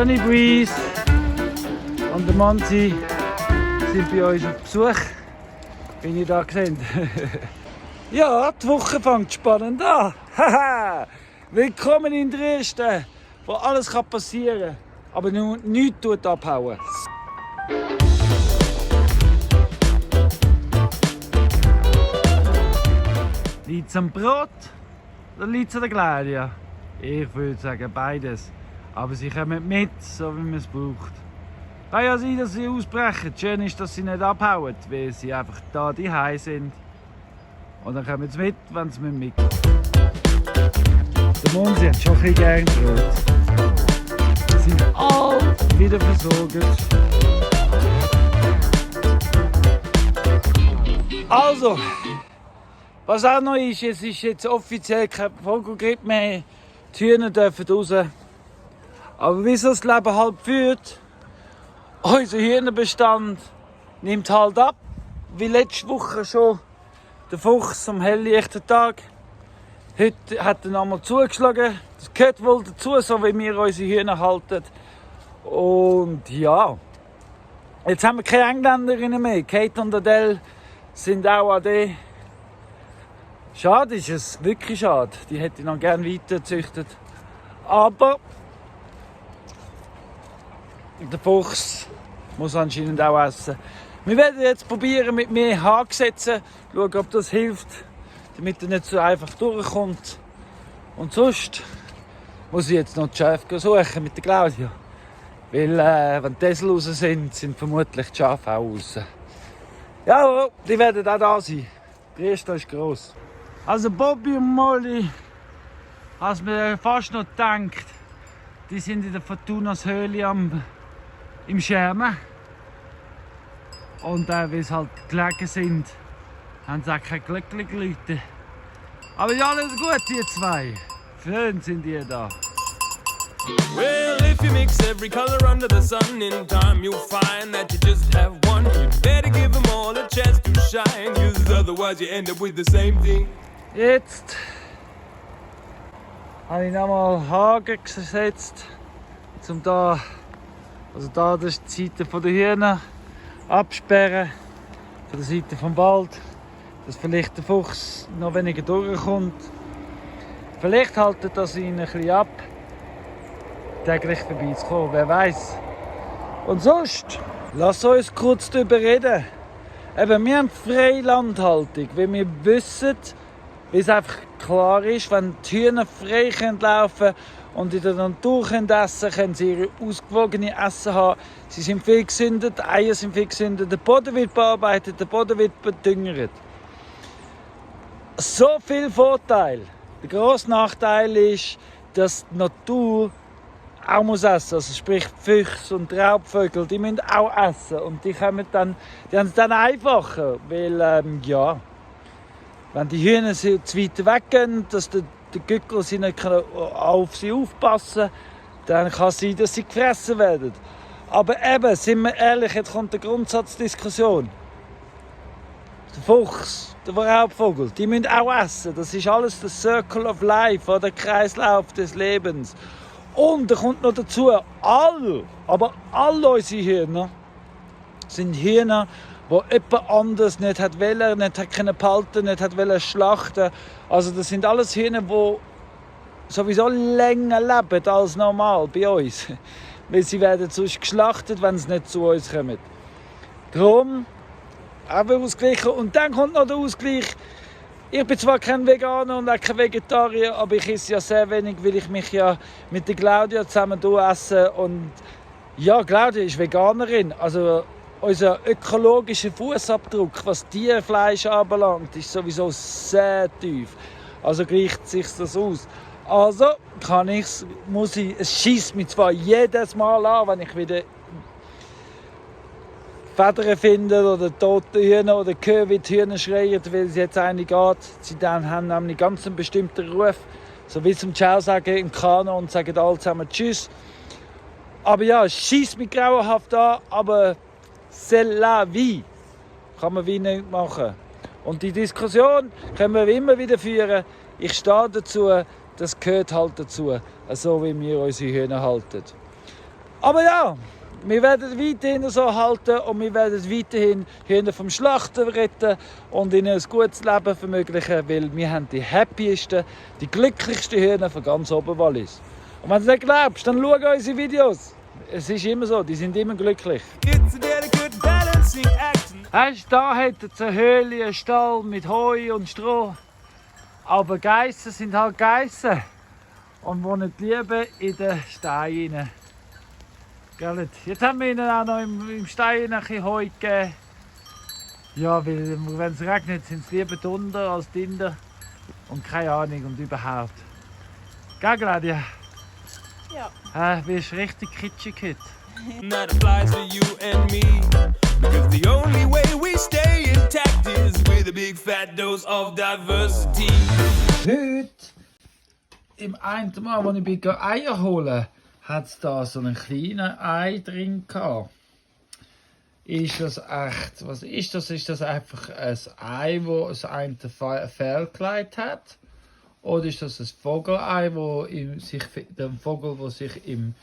Sunny Breeze und der Manzi sind bei uns auf Besuch, wie ihr da seht. Ja, die Woche fängt spannend an. Willkommen in Dresden, wo alles passieren kann, aber nur nichts abhauen. Liegt es am Brot oder liegt es an der Glädje? Ich würde sagen beides. Aber sie kommen mit, so wie man es braucht. Kann ja sein, dass sie ausbrechen. Schön ist, dass sie nicht abhauen, weil sie einfach da die sind. Und dann kommen sie mit, wenn sie mit. Der Monsi hat schon ein bisschen gern Brot. Sie sind alle wieder versorgt. Also, was auch noch ist, es ist jetzt offiziell kein Vogelgrippe mehr. Die Hühner dürfen raus. Aber wie so das Leben halt führt, unser Hühnerbestand nimmt halt ab. Wie letzte Woche schon der Fuchs am helllichten Tag. Heute hat er nochmal zugeschlagen. Das gehört wohl dazu, so wie wir unsere Hühner halten. Und ja, jetzt haben wir keine Engländerinnen mehr. Kate und Adele sind auch AD. Schade ist es, wirklich schade. Die hätte ich noch gerne weiter gezüchtet. Aber der Fuchs muss anscheinend auch essen. Wir werden jetzt probieren mit mehr Haargesetzen, schauen, ob das hilft, damit er nicht so einfach durchkommt. Und sonst muss ich jetzt noch die Schafe suchen mit der Claudia. Weil wenn die Esel raus sind, sind vermutlich die Schafe auch raus. Ja, die werden auch da sein. Die erste ist gross. Also Bobby und Molly, als man fast noch denkt, die sind in der Fortunas Höhle im Schermen. Und weil sie halt gelegen sind, haben sie auch kein Glück geläutet. Aber ja, alles gut, die zwei. Schön sind die da. Well, if you mix every color under the sun, in time you'll find that you just have one. You better give them all a chance to shine, cause otherwise you end up with the same thing. Jetzt habe ich nochmal Haken gesetzt, um da, also da das ist die Seite der Hühner absperren, von der Seite vom Wald, dass vielleicht der Fuchs noch weniger durchkommt. Vielleicht haltet das ihn ein bisschen ab, täglich vorbeizukommen, wer weiß. Und sonst, lass uns kurz darüber reden. Eben, wir haben Freilandhaltung, weil wir wissen, weil es einfach klar ist, wenn die Hühner frei laufen können und in der Natur essen können, können sie ihre ausgewogene Essen haben. Sie sind viel gesünder, die Eier sind viel gesünder, der Boden wird bearbeitet, der Boden wird bedüngert. So viel Vorteil. Der grosse Nachteil ist, dass die Natur auch muss essen, also sprich Füchse und Raubvögel, die müssen auch essen und die haben es dann einfacher, weil ja, wenn die Hühner zu weit weggehen, dass der Gückel sie nicht auf sie aufpassen kann, dann kann es sein, dass sie gefressen werden. Aber eben, sind wir ehrlich, jetzt kommt eine Grundsatzdiskussion. Der Fuchs, der Raubvogel, die müssen auch essen. Das ist alles der Circle of Life, der Kreislauf des Lebens. Und da kommt noch dazu, aber all unsere Hühner sind Hühner, wo jemand anders nicht hat wollen, nicht hat können behalten, nicht hat wollen schlachten. Also das sind alles Hühner, die sowieso länger leben als normal bei uns. Weil sie werden sonst geschlachtet, wenn sie nicht zu uns kommen. Darum auch ausgleichen. Und dann kommt noch der Ausgleich. Ich bin zwar kein Veganer und auch kein Vegetarier, aber ich esse ja sehr wenig, weil ich mich ja mit der Claudia zusammen esse. Und ja, Claudia ist Veganerin. Also unser ökologischer Fußabdruck, was Tierfleisch anbelangt, ist sowieso sehr tief. Also gleicht sich das aus. Also es schießt mich zwar jedes Mal an, wenn ich wieder Federn finde oder tote Hühner oder höre, wie die Hühner schreien, weil es jetzt eine geht. Sie dann haben nämlich ganz einen bestimmten Ruf, so wie zum Ciao sagen im Kano und sagen alle zusammen Tschüss. Aber ja, es schießt mich grauenhaft an, aber c'est la vie. Kann man wie nicht machen. Und die Diskussion können wir immer wieder führen. Ich stehe dazu, das gehört halt dazu, so wie wir unsere Hühner halten. Aber ja, wir werden weiterhin so halten und wir werden weiterhin Hühner vom Schlachten retten und ihnen ein gutes Leben ermöglichen, weil wir haben die happiesten, die glücklichsten Hühner von ganz Oberwallis. Und wenn du nicht glaubst, dann schau unsere Videos. Es ist immer so, die sind immer glücklich. Weißt du, da hat es eine Höhle, einen Stall mit Heu und Stroh. Aber Geissen sind halt Geissen und wohnen lieber in den Steinen. Jetzt haben wir ihnen auch noch im Stein ein bisschen Heu gegeben. Ja, weil wenn es regnet, sind sie lieber drunter als drinnen. Und keine Ahnung und überhaupt. Gell, Claudia? Ja. Du bist richtig kitschig heute. That applies to you and me. Because the only way we stay intact is with a big fat dose of diversity. Heute, im einen Mal, als ich Eier holen, hat es da so einen kleinen Ei drin gehabt. Ist das echt? Was ist das? Ist das einfach ein Ei, das ein fehlgelegt hat? Oder ist das ein Vogelei, der Vogel, der sich im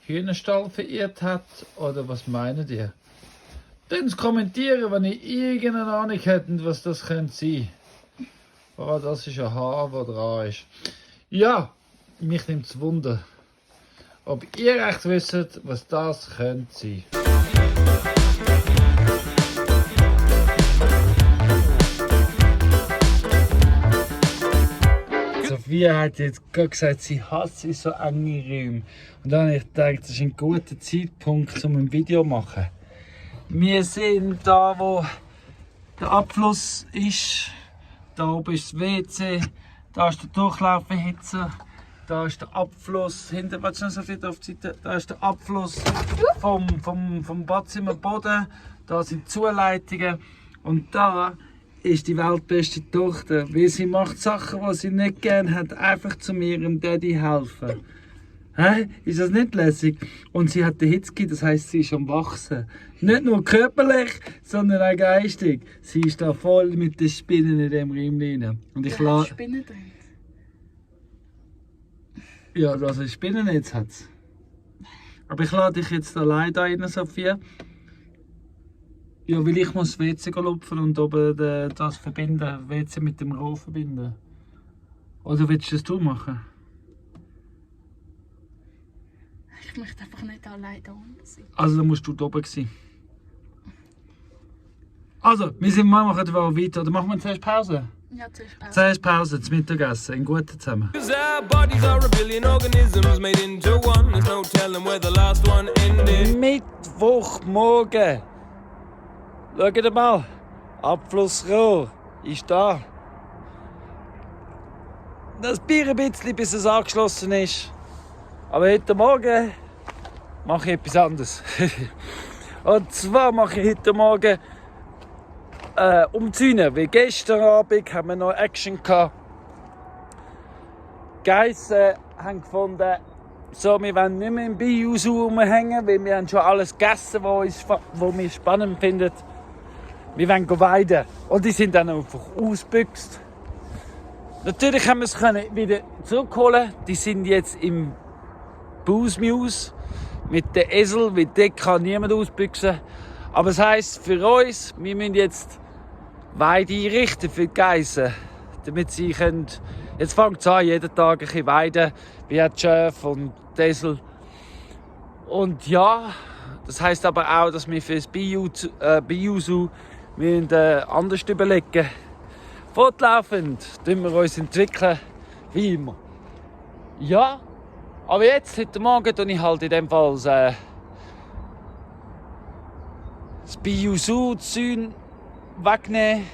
Hühnerstall verirrt hat? Oder was meinen ihr? Dann kommentieren, wenn ihr irgendeine Ahnung hättet, was das könnte sein. Oh, das ist ein Haar, das dran ist. Ja, mich nimmt es Wunder, ob ihr echt wisst, was das könnte sein. Sophia hat jetzt gerade gesagt, sie hasst so enge Räume. Und dann habe ich gedacht, das ist ein guter Zeitpunkt, um ein Video zu machen. Wir sind da, wo der Abfluss ist. Da oben ist das WC, da ist der Durchlauferhitzer, da ist der Abfluss. Hinter, warte schon so viel auf die Seite. Da ist der Abfluss vom Badzimmerboden. Da sind Zuleitungen. Und da ist die weltbeste Tochter, weil sie macht Sachen, die sie nicht gerne hat, einfach zu ihrem Daddy helfen. Hä? Ist das nicht lässig? Und sie hat den Hitzki, das heisst, sie ist am Wachsen. Nicht nur körperlich, sondern auch geistig. Sie ist da voll mit den Spinnen in dem Räumchen. Und ich Ja, Spinnen drin. Ja, also ein Spinnennetz hat es. Aber ich lade dich jetzt allein da rein, Sophia. Ja, weil ich muss das WC lupfen und oben das verbinden, WC mit dem Rohr verbinden. Oder willst du das machen? Ich möchte einfach nicht allein da unten sein. Also dann musst du da oben sein. Also, wir machen weiter. Oder machen wir zuerst Pause? Ja, zuerst Pause. Zuerst Pause, zum Mittagessen. In guten zusammen. Cause our bodies are a billion organisms made into one. There's no telling where the last one ended. Mittwochmorgen. Schaut mal. Abflussrohr ist da. Das Bier ein bisschen, bis es angeschlossen ist. Aber heute Morgen mache ich etwas anderes. Und zwar mache ich heute Morgen umzäunen. Weil gestern Abend haben wir noch Action gehabt. Die Geissen haben gefunden, so, wir wollen nicht mehr im Biohaus rumhängen, weil wir haben schon alles gegessen, was wir spannend finden. Wir wollen weiden. Und die sind dann einfach ausgebüxt. Natürlich haben wir es wieder zurückholen. Die sind jetzt im Busmuse mit den Esel, weil dort kann niemand ausbüchsen. Aber das heisst für uns, wir müssen jetzt Weide einrichten für die Geissen, damit sie können. Jetzt fängt es an, jeden Tag ein bisschen weiden, wie die Schäfe und die Esel. Und ja, das heisst aber auch, dass wir für das Biohaus anders überlegen. Fortlaufend entwickeln wir uns entwickeln, wie immer. Ja, aber jetzt, heute Morgen, tue ich halt in dem Fall das Biohaus wegnehmen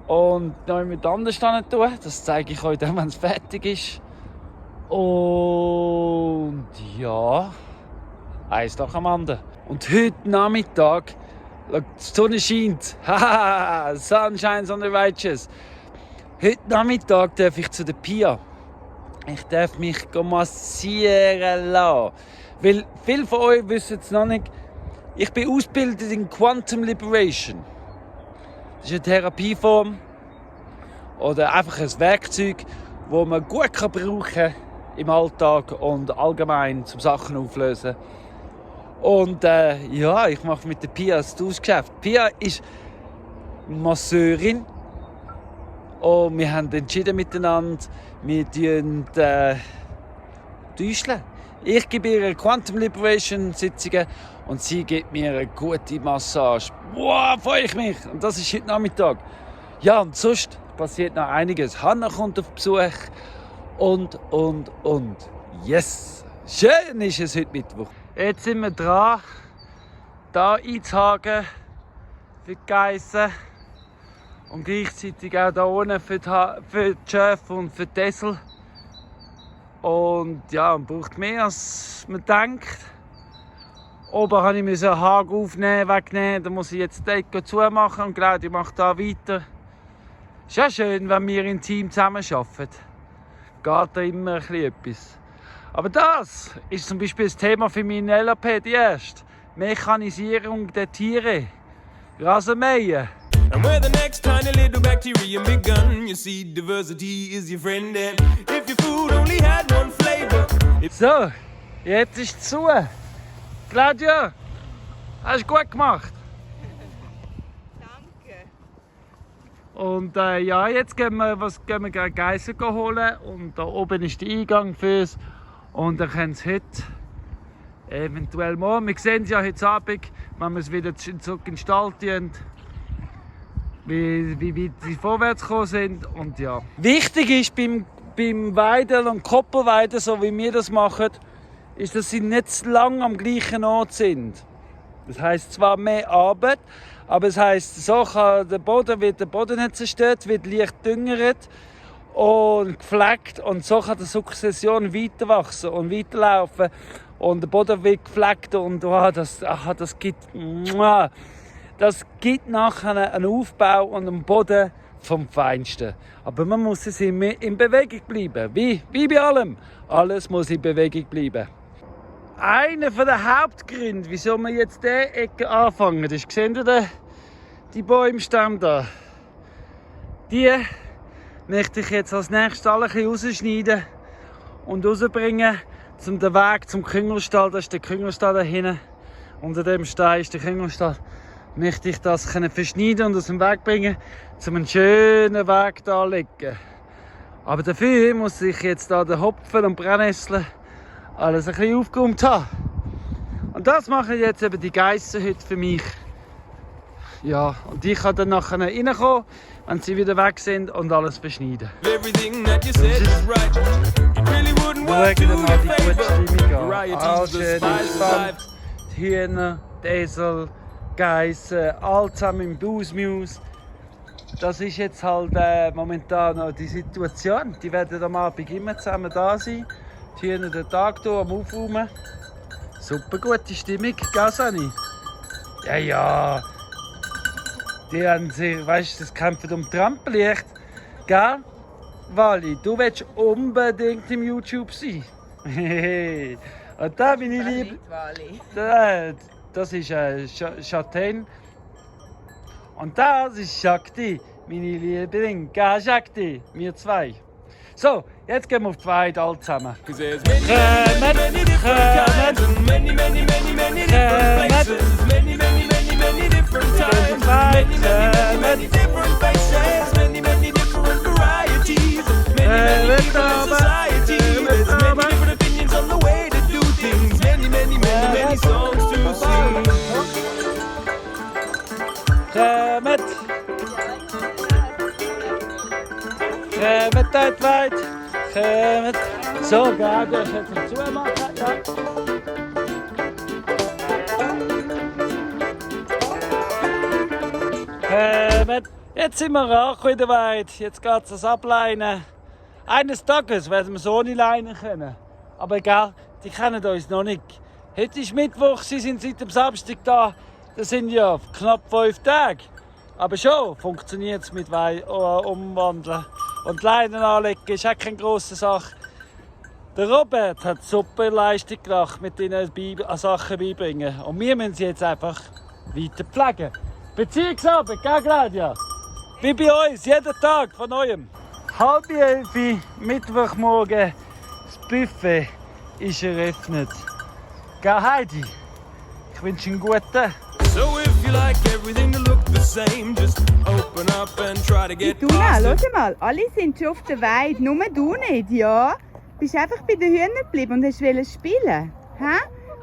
und noch mit anders tun. Das zeige ich euch dann, wenn es fertig ist. Und ja, eins nach dem anderen. Und heute Nachmittag, die Sonne scheint. Haha, Sunshine on the righteous. Heute Nachmittag darf ich zu der Pia. Ich darf mich massieren lassen. Weil viele von euch wissen es noch nicht, ich bin ausgebildet in Quantum Liberation. Das ist eine Therapieform oder einfach ein Werkzeug, das man gut brauchen kann, im Alltag und allgemein zum Sachen auflösen. Und ja, ich mache mit der Pia das Tauschgeschäft. Pia ist Masseurin und wir haben entschieden miteinander, wir täuscheln. Ich gebe ihr Quantum Liberation Sitzungen und sie gibt mir eine gute Massage. Wow, freue ich mich! Und das ist heute Nachmittag. Ja, und sonst passiert noch einiges. Hanna kommt auf Besuch und. Yes! Schön ist es heute Mittwoch. Jetzt sind wir dran, hier einzuhaken für die Geissen und gleichzeitig auch hier unten für die Schöfe und für die Esel. Und ja, man braucht mehr als man denkt. Oben musste ich einen Haken aufnehmen, wegnehmen. Da muss ich jetzt die Decke zumachen und Claudia macht da weiter. Ist ja schön, wenn wir im Team zusammenarbeiten. Geht da immer etwas. Aber das ist zum Beispiel das Thema für meinen LAP, die erste. Mechanisierung der Tiere. Rasenmähen. And where the next tiny little bacterium begun, you see diversity is your friend. And if your food only had one flavor. So, jetzt ist es zu. Claudia, hast du gut gemacht. Danke. Und ja, jetzt gehen wir gerade Geissen holen. Und da oben ist der Eingang fürs. Und dann können sie heute, eventuell morgen, wir sehen es ja heute Abend, wenn wir es wieder zurück in den Stall tun, wie weit sie vorwärts gekommen sind. Und ja. Wichtig ist beim Weiden und Koppelweiden, so wie wir das machen, ist, dass sie nicht zu lang am gleichen Ort sind. Das heisst zwar mehr Arbeit, aber es heisst, so wird der Boden nicht zerstört, wird leicht düngert und gepflegt und so kann die Sukzession weiter wachsen und weiterlaufen und der Boden wird gepflegt und das gibt nachher einen Aufbau und einen Boden vom Feinsten. Aber man muss es immer in Bewegung bleiben, wie bei allem. Alles muss in Bewegung bleiben. Einer der Hauptgründe, wieso wir jetzt diese Ecke anfangen, ist, seht ihr die Bäumstämme da? Die möchte ich jetzt als nächstes alle ein bisschen rausschneiden und rausbringen, um den Weg zum Küngelstall, das ist der Küngelstall da hinten, unter dem Stein ist der Küngelstall, möchte ich das verschneiden und aus dem Weg bringen, um einen schönen Weg da legen. Aber dafür muss ich jetzt da den Hopfen und Brennnessel alles ein bisschen aufgeräumt haben. Und das machen jetzt eben die Geissen heute für mich. Ja, und ich kann dann nachher reinkommen, wenn sie wieder weg sind und alles beschneiden. Everything that you said is right. It really wouldn't work to Schauen wir mal die your gute favor. Stimmung an. Variety's All the schön spice of entspannt. life. Die Hühner, die Esel, Geissen, all zusammen im Busmaus. Das ist jetzt halt momentan noch die Situation. Die werden am Abend immer zusammen da sein. Die Hühner den Tag hier am Aufräumen. Super gute Stimmung, gell Sani? Ja, ja. Die haben sich, weißt du, das kämpfen um Trampenlicht. Gell? Wally, du willst unbedingt im YouTube sein. Und da bin ich lieb. Das ist Châtaigne. Und das ist Shakti, meine Liebling. Gell, Shakti? Wir zwei. So, jetzt gehen wir auf die Weide alle zusammen. 'Cause there's many different kinds and many different places. Many different times. Many different faces. Many different varieties. Many different societies. There's many different opinions on the way to do things. Many songs to sing. Kommt! Kommt dort weit! Kommt! So, gell, du hast jetzt noch zumachen. Ja. Kommt! Jetzt sind wir angekommen in der Weide. Jetzt geht es das Ableinen. Eines Tages werden wir so ohne Leinen können. Aber egal, die kennen uns noch nicht. Heute ist Mittwoch, sie sind seit dem Samstag da. Das sind ja knapp 5 Tage. Aber schon funktioniert es mit Umwandeln. Und Leinen anlegen ist auch keine grosse Sache. Der Robert hat super Leistung gemacht mit diesen Sachen beibringen. Und wir müssen sie jetzt einfach weiter pflegen. Beziehungsabend, gell Claudia? Wie bei uns, jeden Tag von neuem. 10:30 Mittwochmorgen, Das Buffet ist eröffnet. Gell, Heidi? Ich wünsche einen guten. So if you like everything to look the same, just open up and try to get Du, schau mal, alle sind schon auf der Weide, nur du nicht, ja? Bist einfach bei den Hühnern geblieben und hast spielen. Hä?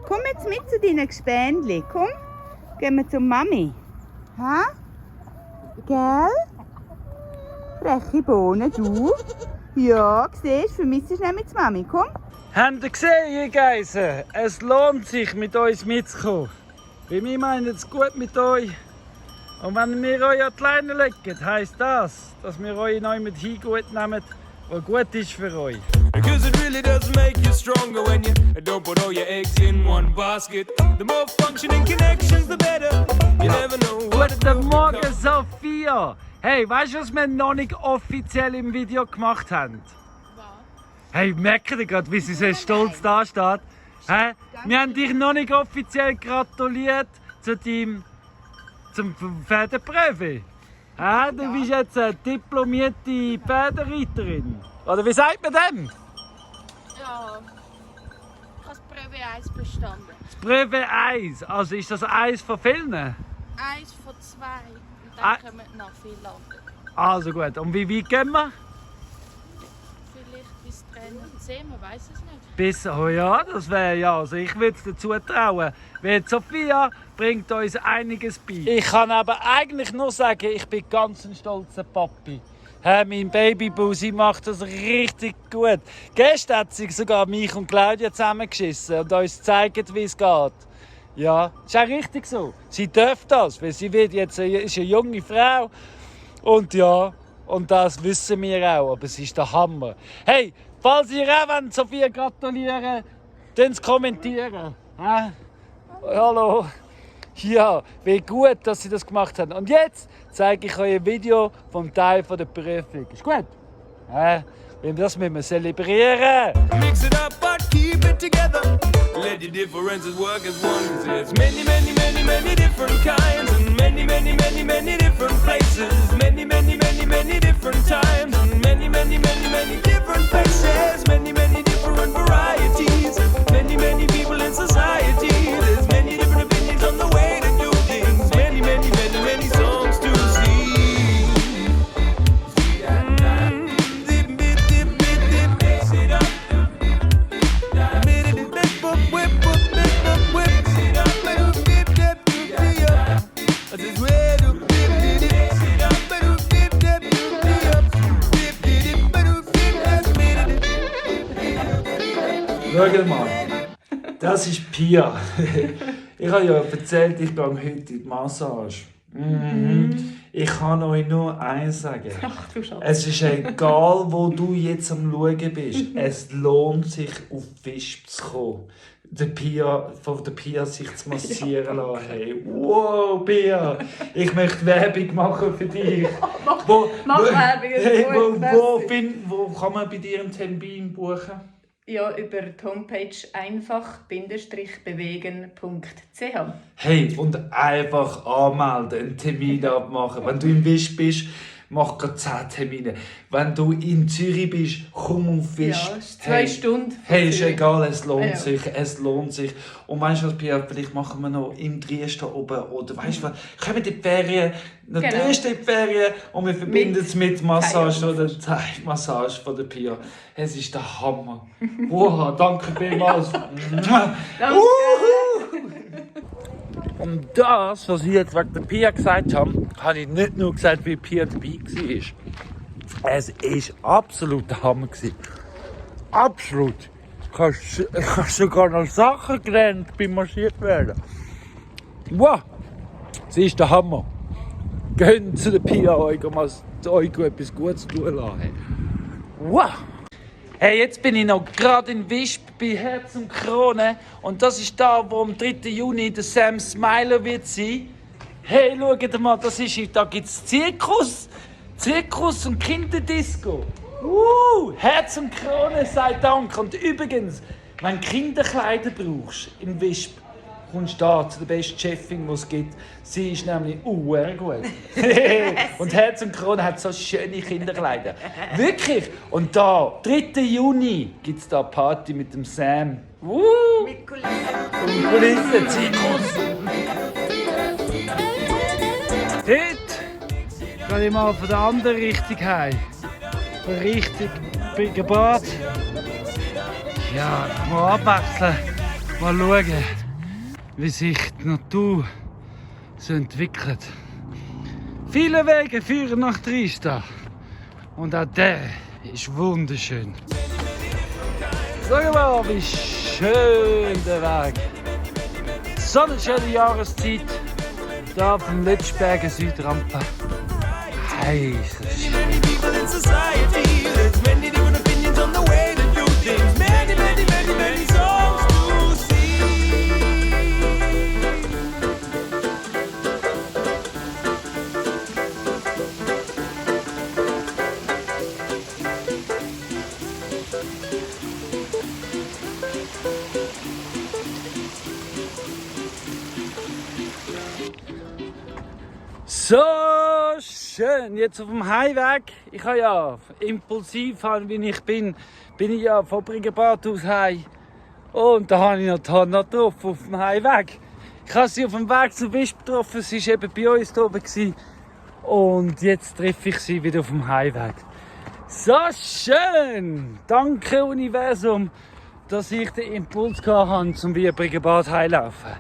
Komm jetzt mit zu deinen Gespendli. Komm, gehen wir zur Mami. Hä? Gell? Freche Bohnen, du? Ja, siehst du, vermisst du nämlich die Mami. Komm. Habt ihr gesehen, ihr Geissen? Es lohnt sich, mit uns mitzukommen. Weil wir meinen es gut mit euch. Und wenn wir euch an die Leine legen, heisst das, dass wir euch neu mit hingut nehmen, was gut ist für euch. Because it really does make you stronger when you don't put all your eggs in one basket. The more functioning connections, the better. You never know what it Guten will Morgen, become. Sophia! Hey, weißt du, was wir noch nicht offiziell im Video gemacht haben? Hey, merkt ihr gerade, wie sie so stolz da steht? Hey, wir haben dich noch nicht offiziell gratuliert zum Pferdeprüfe. Hey, du bist jetzt eine diplomierte Pferdereiterin. Oder wie sagt man dem? Ja, ich habe das Prüfe 1 bestanden. Das Prüfe 1, also ist das 1 von vielen? 1 von 2 und dann kommen noch viele andere. Also gut, und wie weit gehen wir? Vielleicht bis Trainer 10, man weiß es nicht. Bis, oh ja, das wäre ja, also ich würde es dazu trauen. Weil Sophia bringt uns einiges bei. Ich kann aber eigentlich nur sagen, ich bin ganz ein stolzer Papi. Mein Babybusi macht das richtig gut. Gestern hat sie sogar mich und Claudia zusammengeschissen und uns gezeigt, wie es geht. Ja, ist auch richtig so. Sie darf das, weil sie wird jetzt ist eine junge Frau. Und ja, und das wissen wir auch, aber es ist der Hammer. Hey, falls ihr auch wollt, Sophia gratulieren, dann kommentieren. Hallo. Ja, wie gut, dass sie das gemacht haben. Und jetzt zeige ich euch ein Video vom Teil der Prüfung. Ist gut? Das müssen wir zelebrieren. Mix it up, but keep it together. Let your differences work as one. 'Cause it's many, many, many, many different kinds. And many, many, many, many different places. Many, many, many, many different times. And many, many, many, many different places. Many, many different varieties. Many, many people in society. There's many different opinions on the way to do things. Many, many, many, many songs to sing. Mix it up. Schau mal, das ist Pia. Ich habe ja erzählt, ich gehe heute in die Massage. Ich kann euch nur eins sagen. Es ist egal, wo du jetzt am Schauen bist. Es lohnt sich, auf Fisch zu kommen. Von der Pia sich zu massieren lassen. Hey, wow, Pia! Ich möchte Werbung machen für dich. Mach Werbung, hey, wo kann man bei dir einen Termin buchen? Ja, über die Homepage einfach-bewegen.ch. Hey, und einfach anmelden, einen Termin abmachen. Wenn du in Wisch bist, mach gerade 10 Termine. Wenn du in Zürich bist, komm auf Wisch. Ja, ist 2 Stunden. Hey, ist egal, es lohnt sich, es lohnt sich. Und weißt du was, Pia, vielleicht machen wir noch im Dresden oben, oder weißt du was, kommen in die Ferien, nach Dresden in die Ferien und wir verbinden es mit Massage oder Thai-Massage von der Pia. Es ist der Hammer. Wow, danke vielmals. Und das, was ich jetzt wegen der Pia gesagt habe, habe ich nicht nur gesagt, wie Pia dabei war. Es war absolut der Hammer. Absolut. Ich habe sogar noch Sachen gelernt beim marschiert werden. Wow, sie ist der Hammer. Geht zu der Pia, euch etwas Gutes tun lassen. Wow. Hey, jetzt bin ich noch gerade in Wisp bei Herz und Krone und das ist da, wo am 3. Juni der Sam Smiler wird sein. Hey, schaut mal, da gibt es Zirkus und Kinderdisco. Herz und Krone, sei Dank. Und übrigens, wenn du Kinderkleider brauchst in Wisp, kommst du da zu der besten Chefin, die es gibt. Sie ist nämlich gut. Und Herz und Krone hat so schöne Kinderkleider. Wirklich. Und da, 3. Juni, gibt es da eine Party mit dem Sam. Mit Kulissen. Und Kulissen, Zirkus. Heute gehe ich mal von der anderen Richtung heim. Von Richtung Briggenbad. Ja, mal abwechseln. Mal schauen, wie sich die Natur so entwickelt. Viele Wege führen nach Triesta. Und auch der ist wunderschön. Sag mal, wie schön der Weg. So eine schöne Jahreszeit. Hier vom Lötschberger Südrampe. Hey, so schön. Many people in society, there's many different opinions on the way to do things. Many, many, many, many songs to sing. So schön, jetzt auf dem Heimweg. Ich habe ja impulsiv, wie ich bin ich ja von Briggenbad aus heim. Und da habe ich noch die Hanna getroffen auf dem Heimweg. Ich habe sie auf dem Weg zum Wisp getroffen, sie war eben bei uns da oben. Und jetzt treffe ich sie wieder auf dem Heimweg. So schön! Danke Universum, dass ich den Impuls hatte, zum Briggenbad heimlaufen.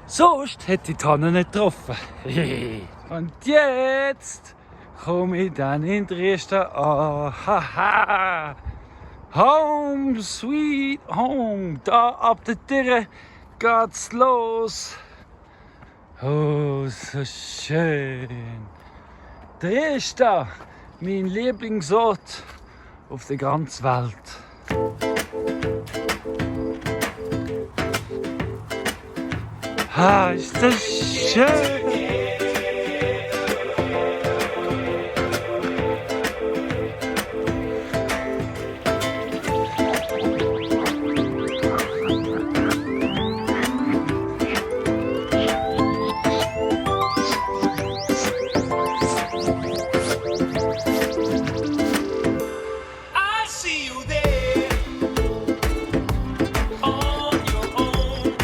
Sonst hätte ich die Hanna nicht getroffen. Und jetzt komme ich dann in Triesta an. Haha! Home, sweet home. Da ab der Tür geht's los. Oh, so schön. Triesta, mein Lieblingsort auf der ganzen Welt. Ah, ist das schön. I see you there on your own.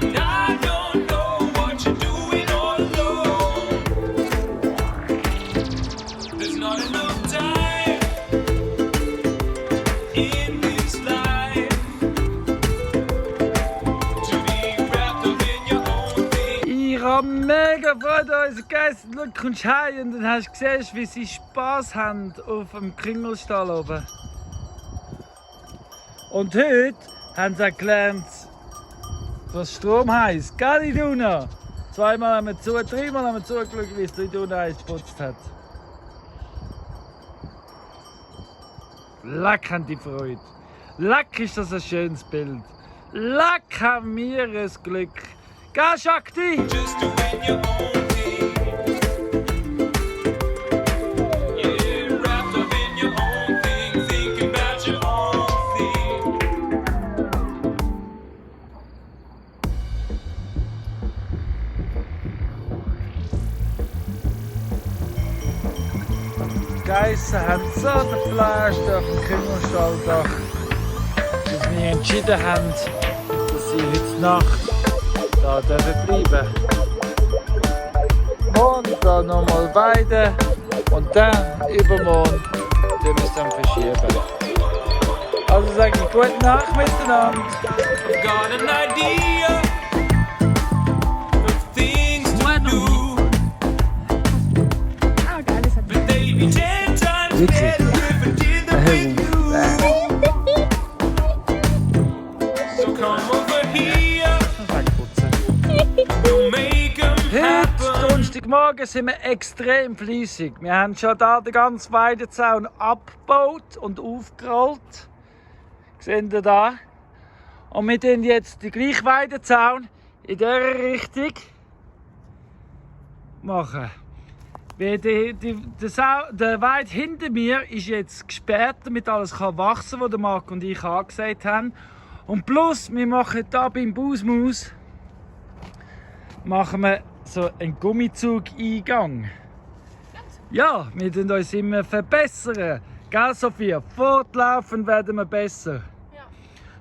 And I don't know what you're doing all alone. There's not enough time in this life to be wrapped up in your own thing. Ich habe mega Freude, unser Geist. Du kommst heim und dann hast du gesehen, wie sie Spass haben auf dem Kringelstall oben. Und heute haben sie auch gelernt, was Strom heisst. Gell, Iduna? Zweimal haben wir zu, dreimal haben wir zugeschaut, wie es die Iduna eins geputzt hat. Leck haben die Freude. Leck ist das ein schönes Bild. Leck haben wir ein Glück. Gell, Shakti? Just doing your own thing. Yeah, wrapped up in your own thing, thinking about your own thing. Die Geissen haben so den Fleisch auf dem Kringelstall, dass wir entschieden haben, dass sie heute Nacht da bleiben dürfen. Morgen da nochmal weiden und dann übermorgen wir es dann verschieben. Also sage ich gute Nacht miteinander. Got an idea of things to do, but they be 10 times better if I did them with you. So come over here, we'll make 'em Heute, happen. Donnerstagmorgen, sind wir extrem fleissig. Wir haben schon da den ganzen Weidezaun abgebaut und aufgerollt. Seht ihr da? Und wir tun jetzt den gleichen Weidezaun in dieser Richtung machen. Weil der Weid hinter mir ist jetzt gesperrt, damit alles wachsen kann, was Marc und ich angesagt haben. Und plus, wir machen hier beim Busmaus machen wir so einen Gummizug-Eingang. Ja, wir tun uns immer verbessern. Gell, Sophia? Fortlaufend werden wir besser. Ja.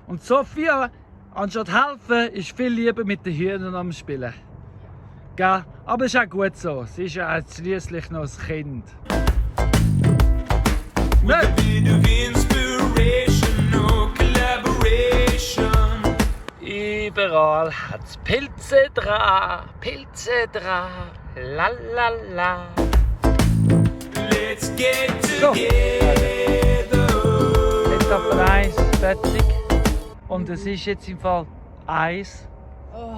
Und Sophia, anstatt helfen, ist viel lieber mit den Hühnern am Spielen. Gell? Aber ist auch gut so. Sie ist ja schliesslich noch ein Kind. With a bit of inspiration, no collaboration. Überall hat's Pilze dran, la la la. Let's get So, together. Etappe 1 fertig. Und es ist jetzt im Fall 1. Oh,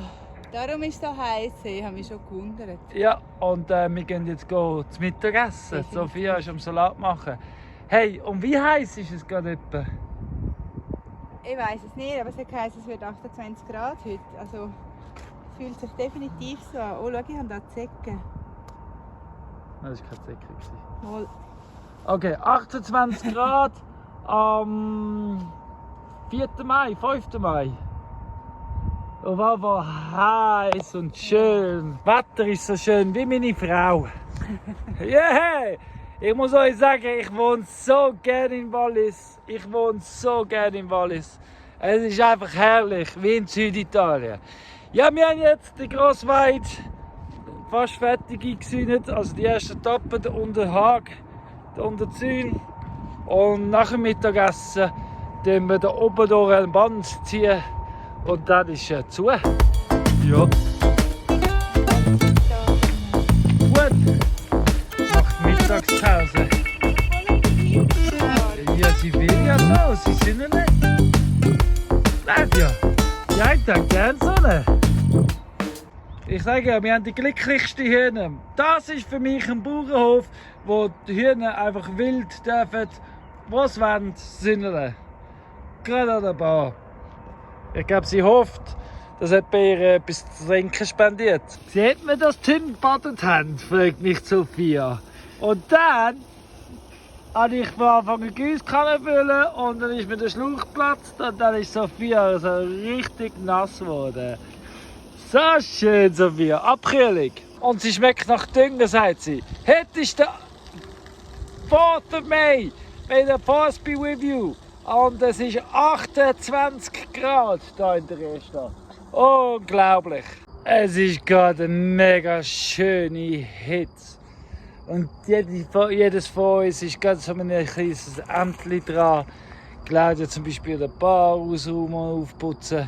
darum ist es so heiß. Ich habe mich schon gewundert. Ja, und wir gehen jetzt zum Mittagessen. Definitiv. Sophia ist am Salat machen. Hey, und wie heiß ist es gerade etwa? Ich weiß es nicht, aber es hat geheißen, es wird 28 Grad heute. Also es fühlt sich definitiv so an. Oh, schau, ich habe da Zecken. Nein, das war keine Zecke. Mal. Okay, 28 Grad am 4. Mai, 5. Mai. Und war heiß und schön. Das Wetter ist so schön wie meine Frau. Yeah! Ich muss euch sagen, ich wohne so gerne in Wallis. Ich wohne so gerne in Wallis. Es ist einfach herrlich, wie in Süditalien. Ja, wir haben jetzt die Grossweide fast fertig eingesühnt. Also die erste Etappe, der Unterhag, der Unterzün. Und nach dem Mittagessen ziehen wir da oben durch ein Band ziehen. Und das ist zu. Ja. Gut. Nach der Mittagspause. Ja, sie will ja so, sie sind ja nicht. Nadja, die hat gerne Sonne. Ich sage ja, wir haben die glücklichsten Hühner. Das ist für mich ein Bauernhof, wo die Hühner einfach wild dürfen, was wollen, sinneln. Gerade an der Bar. Ich glaube, sie hofft, dass jemand ihr etwas zu trinken spendiert. Sieht man, dass die Hunde gebadet haben, fragt mich Sophia. Und dann habe ich von Anfang an Gießkanne füllen und dann ist mir der Schlauch geplatzt und dann ist Sophia so richtig nass geworden. So schön, Sophia. Abkühlung. Und sie schmeckt nach Dünger, sagt sie. Heute ist der 4. Mai. May the Force be with you. Und es ist 28 Grad hier in der Restaurant. Unglaublich. Es ist gerade eine mega schöne Hitze. Und jedes von uns ist gerade so ein kleines Ämtchen dran. Claudia zum Beispiel den Bar ausräumen und aufputzen.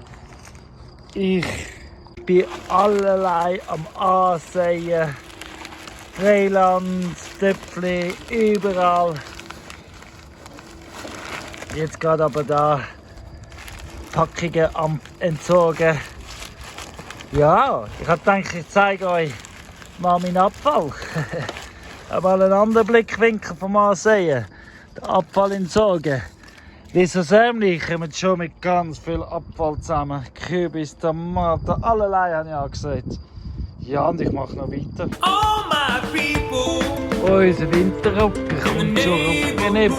Ich bin allerlei am Ansehen. Freiland, Töpfli, überall. Jetzt gerade aber da Packungen am Entsorgen. Ja, ich habe gedacht, ich zeige euch mal meinen Abfall. Aber einen anderen Blickwinkel vom Ansehen. Den Abfall entsorgen. Diese Sämli kommen schon mit ganz viel Abfall zusammen. Kürbis, Tomaten, allerlei habe ich angesagt. Ja, und ich mache noch weiter. All my people. Unser Winterrucker kommt schon rüber.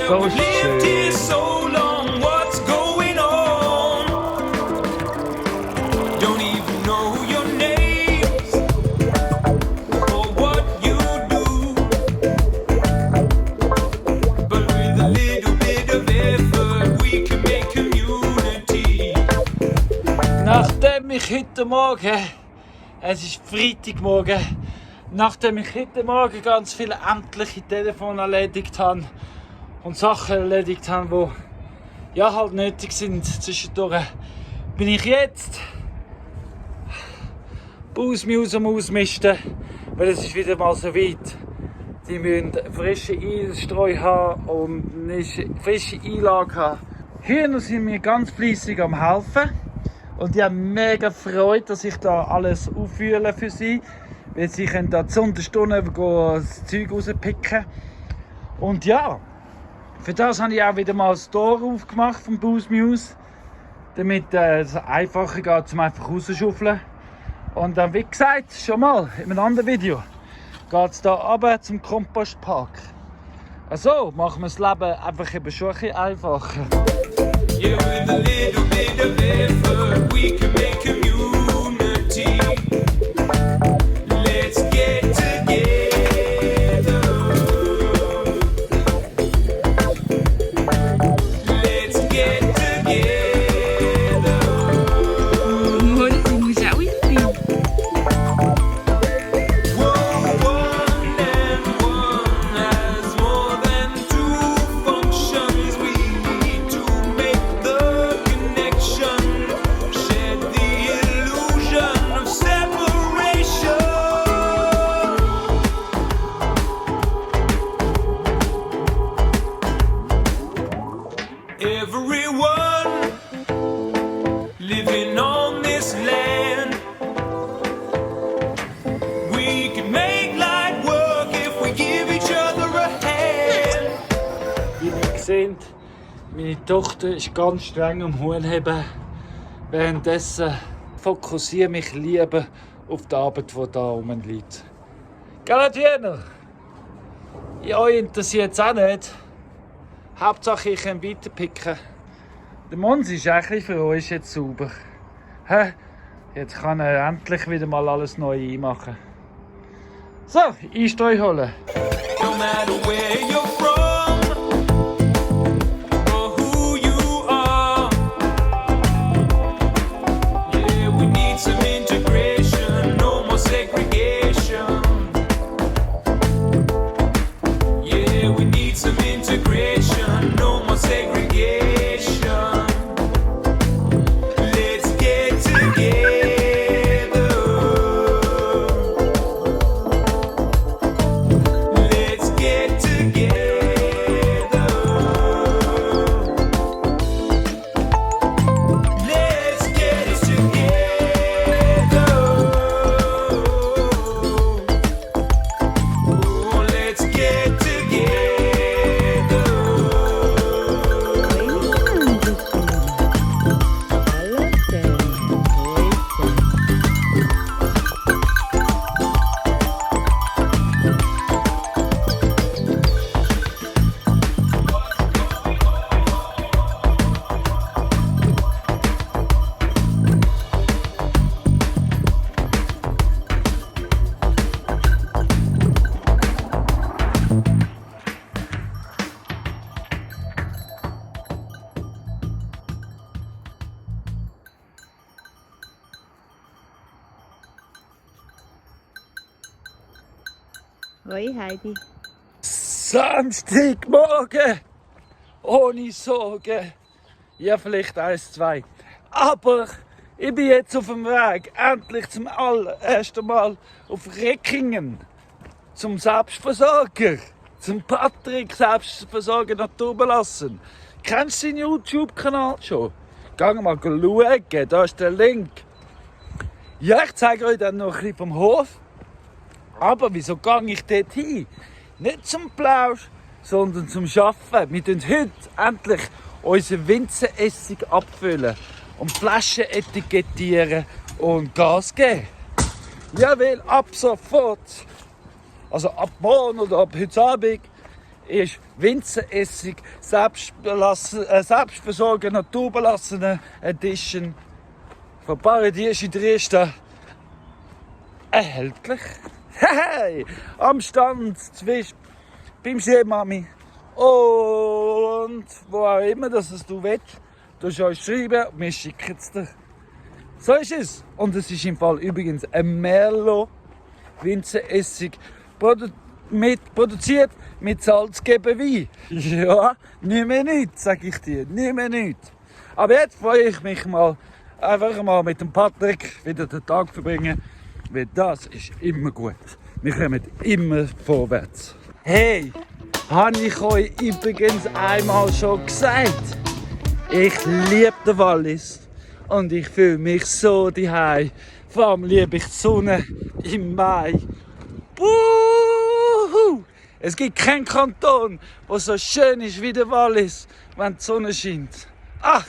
Well, So we lived here schön. so long, what's going on? Don't even know your names or what you do. But with a little bit of effort, we can make community. Nachdem ich heute Morgen, es ist Freitagmorgen, nachdem ich heute Morgen ganz viele amtliche Telefone erledigt habe und Sachen erledigt habe, die ja halt nötig sind zwischendurch, bin ich jetzt Busmaus am Ausmisten, weil es ist wieder mal so weit. Die müssen frische Einstreu haben und eine frische Einlage haben. Hühner sind mir ganz fleissig am helfen. Und ich habe mega Freude, dass ich da alles auffühle für sie. Weil sie können da zu Unterstunden das Zeug rauspicken. Und ja, für das habe ich auch wieder mal das Tor aufgemacht vom Busmaus. Damit es einfacher geht, zum einfach rausschaufeln. Und dann, wie gesagt, schon mal in einem anderen Video, geht es hier runter zum Kompostpark. Also machen wir das Leben einfach eben schon ein bisschen einfacher. Yeah, with a little bit of effort, we can make community. Let's get together. Let's get together. Moritz, ich muss auch einspielen. One and one has more than two functions. We need to make the connection, shed the illusion of separation. Everyone living on this land, we can make light work if we give each other a hand. Wie ihr seht, meine Tochter ist ganz streng am Huhnheben. Währenddessen fokussiere mich lieber auf die Arbeit, die da rumliegt. Gell, Diener? Ja, euch interessiert es auch nicht. Hauptsache, ich kann weiterpicken. Der Mons ist auch ein bisschen froh, ist jetzt sauber. Hä? Jetzt kann er endlich wieder mal alles neu einmachen. So, Einstreu holen. No matter where you're from or who you are, yeah, we need some integration, no more segregation. Yeah, we need some integration, no more segregation. Let's get together. Let's get together. Let's get it together. Oh, let's get together. Hoi Heidi. Samstagmorgen! Ohne Sorgen. Ja, vielleicht 1, 2. Aber ich bin jetzt auf dem Weg, endlich zum allerersten Mal auf Reckingen. Zum Selbstversorger. Zum Patrick, Selbstversorger naturbelassen. Kennst du seinen YouTube-Kanal schon? Geh mal schauen, da ist der Link. Ja, ich zeige euch dann noch ein bisschen vom Hof. Aber wieso gehe ich dort hin? Nicht zum Plausch, sondern zum Arbeiten. Wir tun heute endlich unseren Winzeressig abfüllen und Flaschen etikettieren und Gas geben. Ja, weil ab sofort, also ab morgen oder ab heute Abend, ist Winzeressig Selbstversorger naturbelassene Edition von Paradies in Dresden erhältlich. Hey, am Stand zwischen beim Schemami und wo auch immer dass es du willst. Du kannst uns schreiben und wir schicken es dir. So ist es. Und es ist im Fall übrigens ein Merlot Winzeressig produziert mit salzgebem Wein. Ja, nicht mehr nichts, sag ich dir, nicht mehr nichts. Aber jetzt freue ich mich mal, einfach mal mit dem Patrick wieder den Tag verbringen, weil das ist immer gut. Wir kommen immer vorwärts. Hey, habe ich euch übrigens einmal schon gesagt, ich liebe den Wallis und ich fühle mich so daheim. Vor allem liebe ich die Sonne im Mai. Buhu! Es gibt keinen Kanton, der so schön ist wie der Wallis, wenn die Sonne scheint. Ach,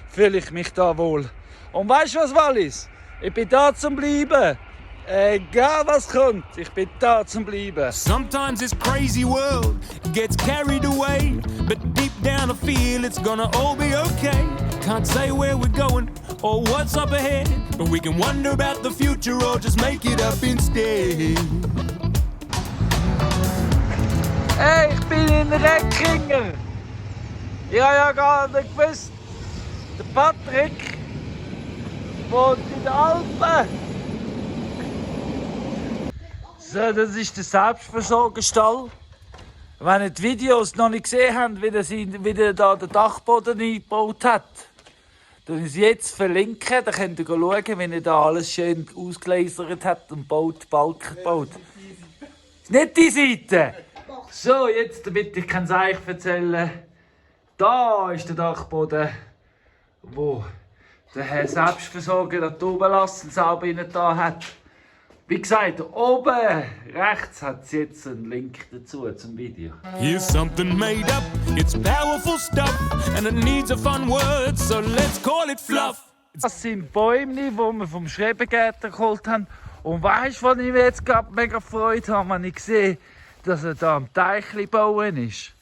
fühle ich mich da wohl. Und weißt du was, Wallis? Ich bin da zum Bleiben. Egal was kommt, ich bin da zum Bleiben. Sometimes this crazy world gets carried away, but deep down I feel it's gonna all be okay. Can't say where we're going or what's up ahead, but we can wonder about the future or just make it up instead. Hey, ich bin in Reckinger. Ich habe ja gar nicht gewusst, der Patrick wohnt in den Alpen. So, das ist der Selbstversorgerstall. Wenn ihr die Videos noch nicht gesehen habt, wie der da den Dachboden eingebaut hat, dann ist jetzt verlinken. Da könnt ihr schauen, wie er da alles schön ausgelasert hat und Balken gebaut. Ist nicht die Seite! So, jetzt damit ich kein Seich erzählen. Da ist der Dachboden, wo der Herr Selbstversorger das Oberlassen sauber da hat. Wie gesagt, oben rechts hat es jetzt einen Link dazu zum Video. Here's something made up, it's powerful stuff, and it needs a fun word, so let's call it fluff. Das sind Bäume, die wir vom Schrebengärtner geholt haben. Und weißt du, was ich mir jetzt gerade mega Freude habe, wenn ich sehe, dass er da am Teichli bauen ist?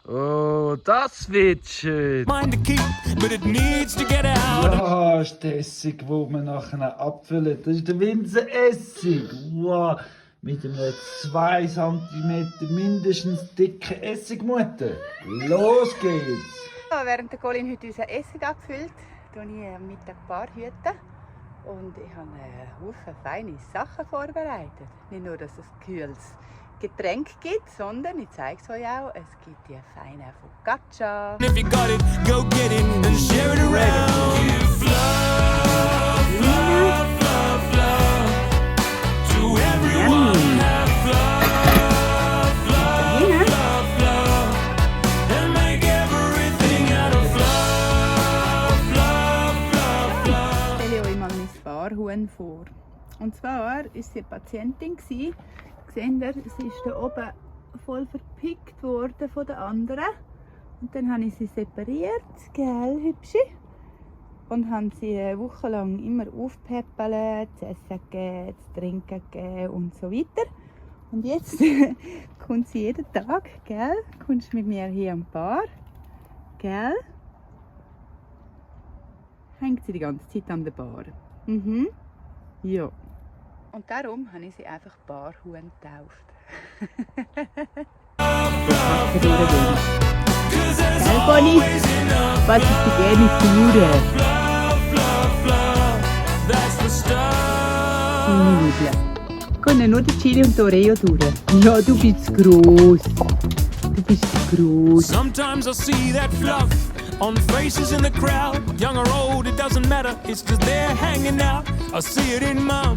Oh, das wird schön. Mind to keep, but it needs to get out. Ah, ist der Essig, den man nachher abfüllen. Das ist der Winzer-Essig. Wow. Mit einem 2 cm mindestens dicken Essigmutter. Los geht's! Während der Colin heute unseren Essig abfüllt, tue ich am Mittag ein paar Hüte. Und ich habe einen Haufen feine Sachen vorbereitet. Nicht nur, dass es kühles Getränk gibt, sondern ich zeige es euch auch, es gibt die feine Focaccia. If you got it, go get it and share it around. Give love, love, love, love to everyone. Have love, love, love, love, and make everything out of love, love, love, love. Ich stelle euch mal mein Barhuhn vor. Und zwar war sie eine Patientin. Seht ihr, sie ist da oben voll verpickt worden von den anderen. Und dann habe ich sie separiert, gell, hübsche. Und habe sie eine Woche lang immer aufpäppelt, zu essen gegeben, zu trinken gegeben und so weiter. Und jetzt kommt sie jeden Tag, gell, kommst mit mir hier am Bar, gell. Hängt sie die ganze Zeit an der Bar. Mhm. Ja. Und darum habe ich sie einfach Barhuhn getauft. Gell, Bonnie? Was ist die gerne Tour? Nudeln. Können nur die Chili und die Oreo durch. Ja, du bist gross. Du bist gross. Sometimes I see that fluff on faces in the crowd, young or old, it doesn't matter, it's just they're hanging out. I see it in mom,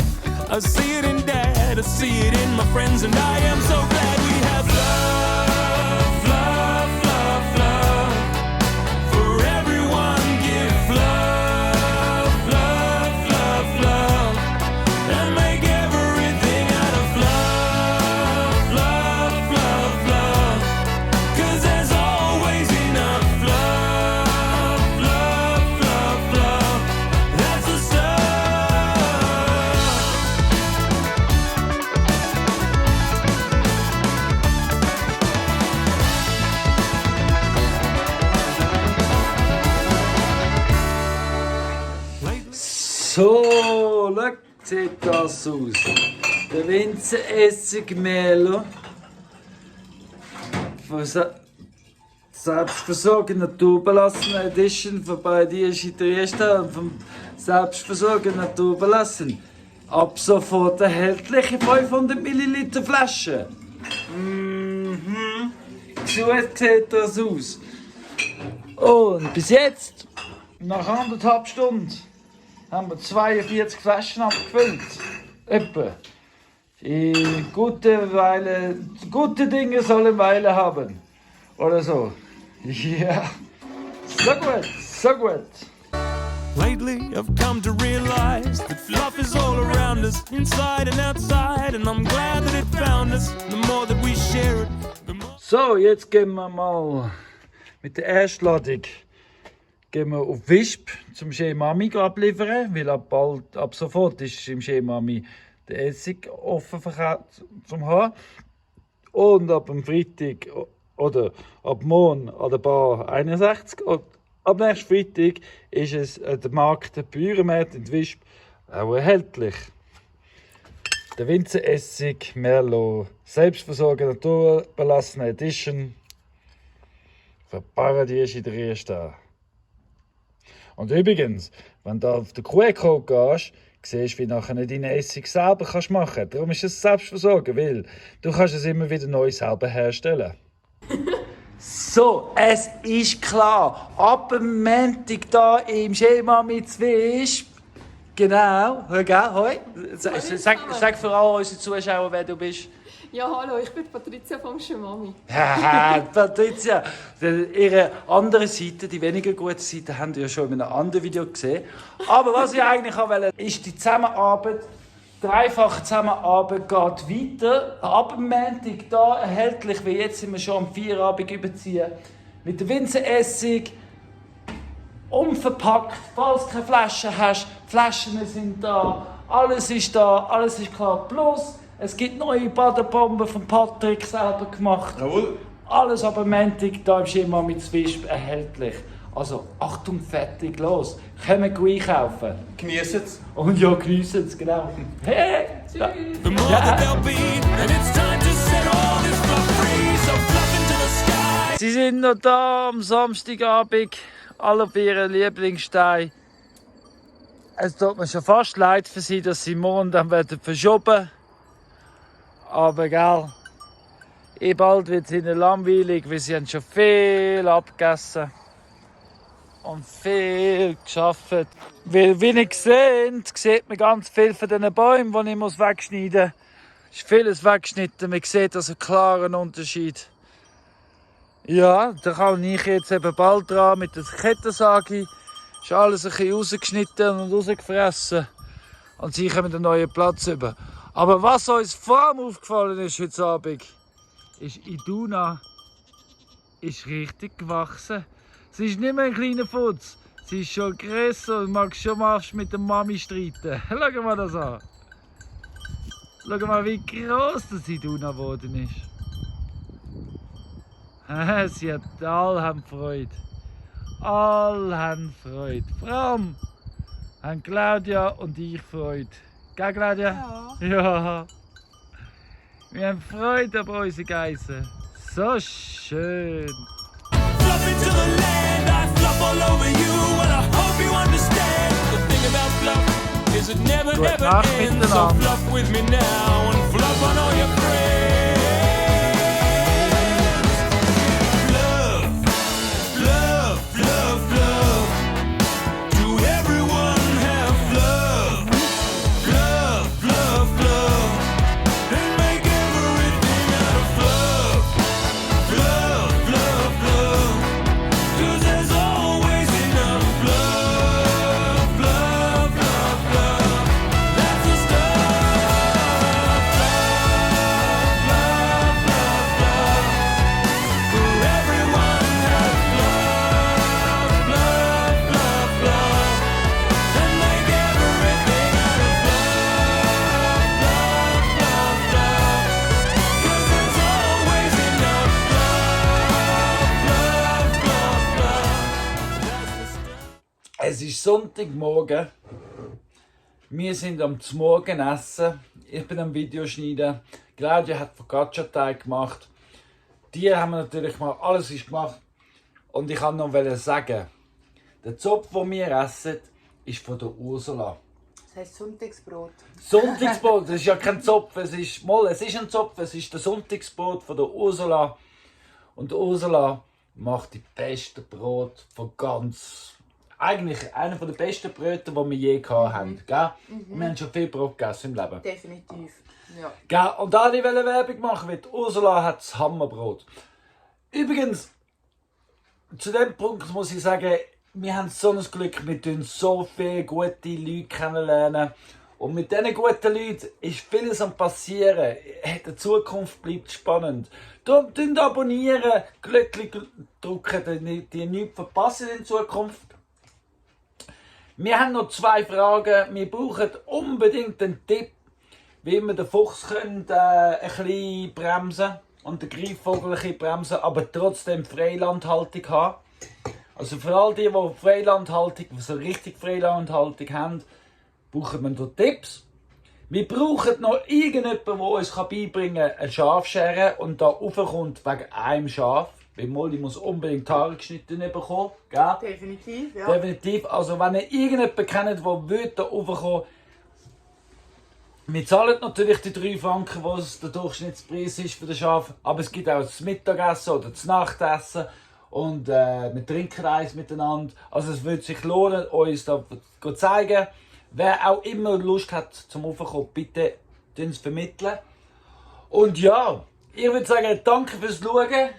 I see it in dad, I see it in my friends, and I am so glad we have love, love, love, love. For everyone give love, love, love, love, and make everything out of love, love, love, love. 'Cause there's always enough love, love, love, love. That's the stuff. So, schau, sieht das aus. Der Winzer-Essigmehl von Selbstversorger Naturbelassen Edition von Paradies in Trieste und vom Selbstversorger Naturbelassen. Ab sofort erhältlich in 500 ml Flasche. So sieht das aus. Und bis jetzt, nach 1,5 Stunden, haben wir 42 Flaschen abgefüllt. Etwa. Die gute Dinge sollen Weile haben. Oder so. Ja. So gut, so gut. Lately, I've come to realize that fluff is all around us, inside and outside, and I'm glad that it found us. The more that we share it, the more. So, jetzt gehen wir mal mit der ersten Ladung gehen wir auf Wisp zum Schemami abliefern, weil ab sofort ist im Schemami den Essig offen verkauft zum haben. Und ab dem Freitag oder ab morgen an der Bar 61 und ab nächsten Freitag ist es der Markt, der Bürenmarkt in Wisp auch erhältlich. Der Winzeressig Merlot, Selbstversorger naturbelassene Edition für Paradies in der Riesta. Und übrigens, wenn du auf den QR-Code gehst, siehst du, wie du nachher deinen Essig selber machen kannst. Darum ist es Selbstversorger, weil du kannst es immer wieder neu selber herstellen. So, es ist klar, ab dem Montag hier im Schema mit Wisp. Genau, gell, hoi. Sag für alle unsere Zuschauer, wer du bist. Ja, hallo, ich bin Patricia vom Schemami. Haha, Patricia. Ihre andere Seite, die weniger gute Seite, habt ihr ja schon in einem anderen Video gesehen. Aber was ich eigentlich wollte, ist die Zusammenarbeit, dreifache Zusammenarbeit geht weiter. Ab dem Montag hier erhältlich, wie jetzt sind wir schon am Feierabend überziehen, mit dem Winzeressig. Unverpackt, falls du keine Flaschen hast, Flaschen sind da, alles ist klar. Plus, es gibt neue Badebomben von Patrick selber gemacht. Jawohl. Alles aber Montag hier im Schema mit Wisp erhältlich. Also, Achtung, fertig, los. Kommen wir einkaufen. Geniessen es. Und ja, geniessen es, genau. Hey! Ja. The more that they'll be, and it's time to set all this fluff free. So fluff into the sky. Sie sind noch da am Samstagabend. Alle auf ihren Lieblingsstein. Es tut mir schon fast leid für sie, dass sie morgen dann werden verschoben. Aber gell, bald wird es ihnen langweilig, weil sie haben schon viel abgegessen und viel geschafft. Weil, wie ihr seht, sieht man ganz viel von diesen Bäumen, die ich wegschneiden muss. Es ist vieles weggeschnitten, man sieht also einen klaren Unterschied. Ja, da kann ich jetzt eben bald dran mit der Kettensäge. Ist alles ein bisschen rausgeschnitten und rausgefressen. Und sie kommen einen neuen Platz über. Aber was uns vor allem aufgefallen ist heute Abend, ist, Iduna ist richtig gewachsen. Sie ist nicht mehr ein kleiner Futz. Sie ist schon grösser und mag schon mal mit der Mami streiten. Schau mal das an. Schau mal, wie groß das Iduna geworden ist. Sie hat, alle haben Freude. Alle haben Freude. Vor allem haben Claudia und ich Freude. Gell, Claudia? Ja. Ja. Wir haben Freude an unseren Geissen. So schön. Fluff into the land, I fluff all over you, and I hope you understand. The thing about fluff is it never Gute ever Nacht ends. So miteinander. fluff with me now and fluff on all your friends. Es ist Sonntagmorgen. Wir sind am Morgen essen. Ich bin am Video schneiden. Claudia hat Focaccia-Teig gemacht. Die haben wir natürlich mal alles gemacht. Und ich kann noch sagen, der Zopf, den wir essen, ist von der Ursula. Das heisst Sonntagsbrot. Sonntagsbrot, das ist ja kein Zopf, es ist ein Zopf, es ist der Sonntagsbrot von der Ursula. Und Ursula macht die besten Brot von ganz... Eigentlich einer der besten Bröte, die wir je gehabt haben. Gell? Wir haben schon viel Brot gegessen im Leben. Definitiv. Ja. Gell? Und alle wollen Werbung machen, weil Ursula hat das Hammerbrot. Übrigens, zu dem Punkt muss ich sagen, wir haben so ein Glück, wir lernen so viele gute Leute kennenlernen. Und mit diesen guten Leuten ist vieles am passieren. Die Zukunft bleibt spannend. Darum abonnieren, Glöckchen drücken, die nichts verpassen in Zukunft. Wir haben noch 2 Fragen. Wir brauchen unbedingt einen Tipp, wie wir den Fuchs können, ein bisschen bremsen und den Greifvogel ein bisschen bremsen, aber trotzdem Freilandhaltung haben. Also für all die Freilandhaltung, die so richtig Freilandhaltung haben, brauchen wir da Tipps. Wir brauchen noch irgendjemanden, der uns beibringen kann, eine Schafschere und da raufkommt wegen einem Schaf. Weil Molly muss unbedingt Haare geschnitten bekommen. Gell? Definitiv, ja. Definitiv. Also wenn ihr irgendjemanden kennt, der da raufkommen will, wir zahlen natürlich die 3 Franken, was der Durchschnittspreis ist für das Schaf. Aber es gibt auch das Mittagessen oder das Nachtessen. Und wir trinken eins miteinander. Also es würde sich lohnen, uns da zu zeigen. Wer auch immer Lust hat zum Raufkommen, bitte uns vermitteln. Und ja, ich würde sagen, danke fürs Schauen.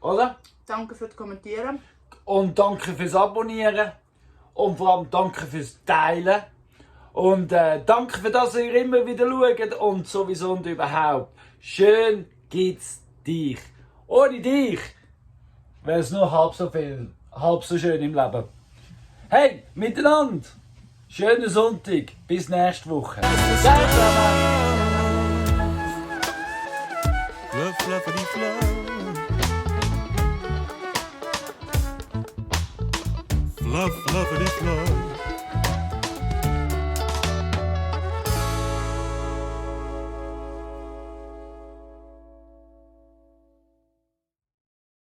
Oder? Danke fürs Kommentieren. Und danke fürs Abonnieren. Und vor allem danke fürs Teilen. Und danke für das, ihr immer wieder schaut. Und sowieso und überhaupt. Schön gibt's dich. Ohne dich wäre es nur halb so schön im Leben. Hey, miteinander! Schönen Sonntag, bis nächste Woche. Ciao zusammen! Fluff, fluffity, fluff. Fluff, fluffity, fluff.